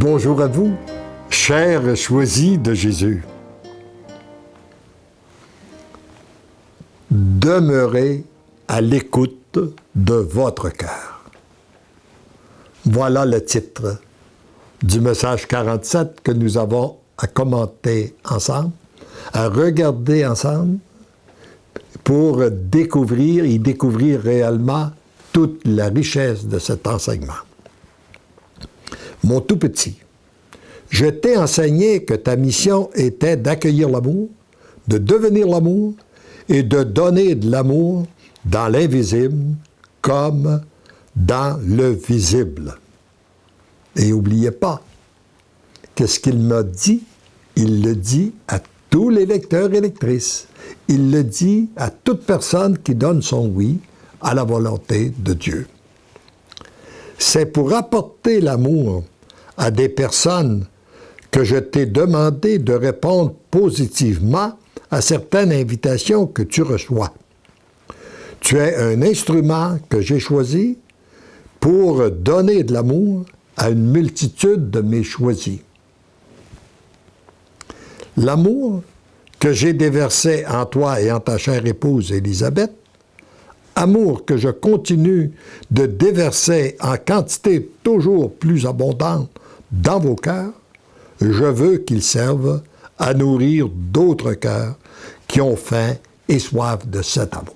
Bonjour à vous, chers choisis de Jésus. Demeurez à l'écoute de votre cœur. Voilà le titre du message 47 que nous avons à commenter ensemble, à regarder ensemble pour découvrir réellement toute la richesse de cet enseignement. Mon tout petit, je t'ai enseigné que ta mission était d'accueillir l'amour, de devenir l'amour et de donner de l'amour dans l'invisible comme dans le visible. Et n'oubliez pas, qu'est-ce qu'il m'a dit? Il le dit à tous les lecteurs et lectrices. Il le dit à toute personne qui donne son oui à la volonté de Dieu. C'est pour apporter l'amour à des personnes que je t'ai demandé de répondre positivement à certaines invitations que tu reçois. Tu es un instrument que j'ai choisi pour donner de l'amour à une multitude de mes choisis. L'amour que j'ai déversé en toi et en ta chère épouse Élisabeth, amour que je continue de déverser en quantité toujours plus abondante dans vos cœurs, je veux qu'ils servent à nourrir d'autres cœurs qui ont faim et soif de cet amour.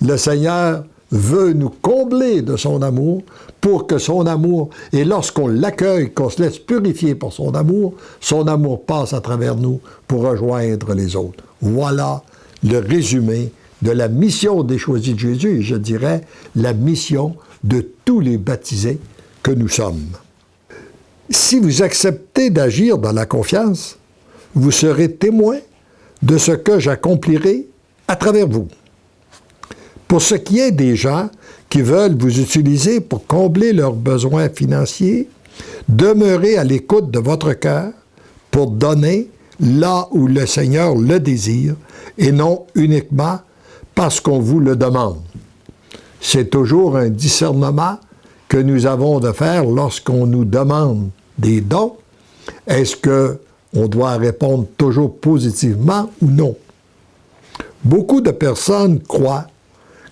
Le Seigneur veut nous combler de son amour pour que son amour, et lorsqu'on l'accueille, qu'on se laisse purifier par son amour passe à travers nous pour rejoindre les autres. Voilà le résumé de la mission des choisis de Jésus, et je dirais la mission de tous les baptisés que nous sommes. Si vous acceptez d'agir dans la confiance, vous serez témoin de ce que j'accomplirai à travers vous. Pour ce qui est des gens qui veulent vous utiliser pour combler leurs besoins financiers, demeurez à l'écoute de votre cœur pour donner là où le Seigneur le désire et non uniquement parce qu'on vous le demande. C'est toujours un discernement que nous avons de faire lorsqu'on nous demande des dons. Est-ce qu'on doit répondre toujours positivement ou non? Beaucoup de personnes croient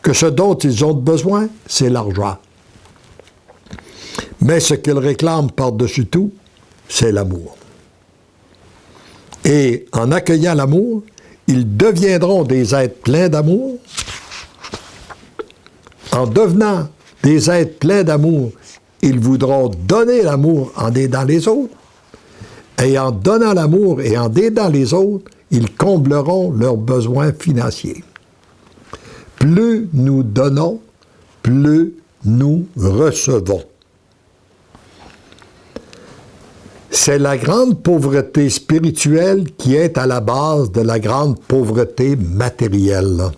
que ce dont ils ont besoin, c'est l'argent. Mais ce qu'ils réclament par-dessus tout, c'est l'amour. Et en accueillant l'amour, ils deviendront des êtres pleins d'amour. En devenant des êtres pleins d'amour, ils voudront donner l'amour en aidant les autres. Et en donnant l'amour et en aidant les autres, ils combleront leurs besoins financiers. Plus nous donnons, plus nous recevons. C'est la grande pauvreté spirituelle qui est à la base de la grande pauvreté matérielle.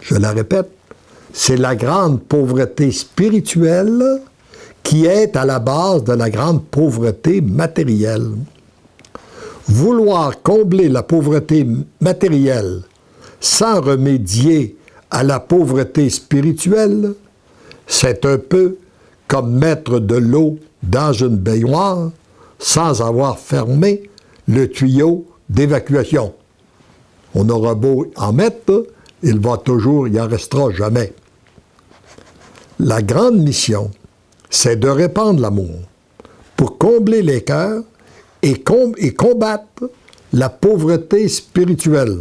Je la répète, c'est la grande pauvreté spirituelle qui est à la base de la grande pauvreté matérielle. Vouloir combler la pauvreté matérielle sans remédier à la pauvreté spirituelle, c'est un peu comme mettre de l'eau dans une baignoire sans avoir fermé le tuyau d'évacuation. On aura beau en mettre, il en restera jamais. La grande mission, c'est de répandre l'amour pour combler les cœurs et combattre la pauvreté spirituelle.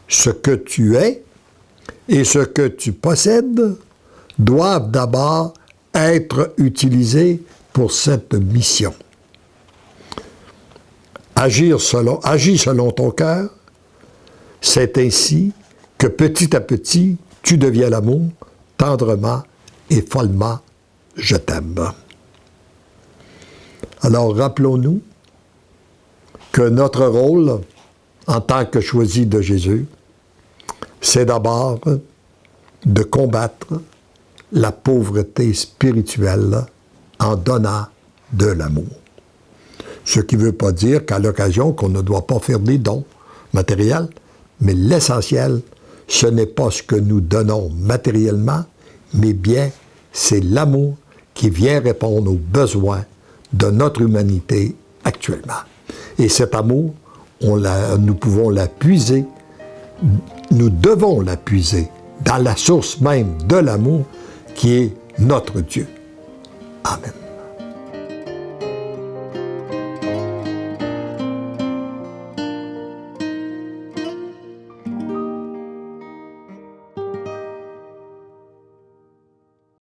Ce que tu es et ce que tu possèdes doivent d'abord être utilisés pour cette mission. Agis selon ton cœur, c'est ainsi que petit à petit, tu deviens l'amour, tendrement et follement, je t'aime. Alors rappelons-nous que notre rôle en tant que choisis de Jésus, c'est d'abord de combattre la pauvreté spirituelle en donnant de l'amour. Ce qui ne veut pas dire qu'à l'occasion qu'on ne doit pas faire des dons matériels, mais l'essentiel, ce n'est pas ce que nous donnons matériellement, mais bien c'est l'amour qui vient répondre aux besoins de notre humanité actuellement. Et cet amour, nous pouvons la puiser, nous devons la puiser dans la source même de l'amour qui est notre Dieu. Amen.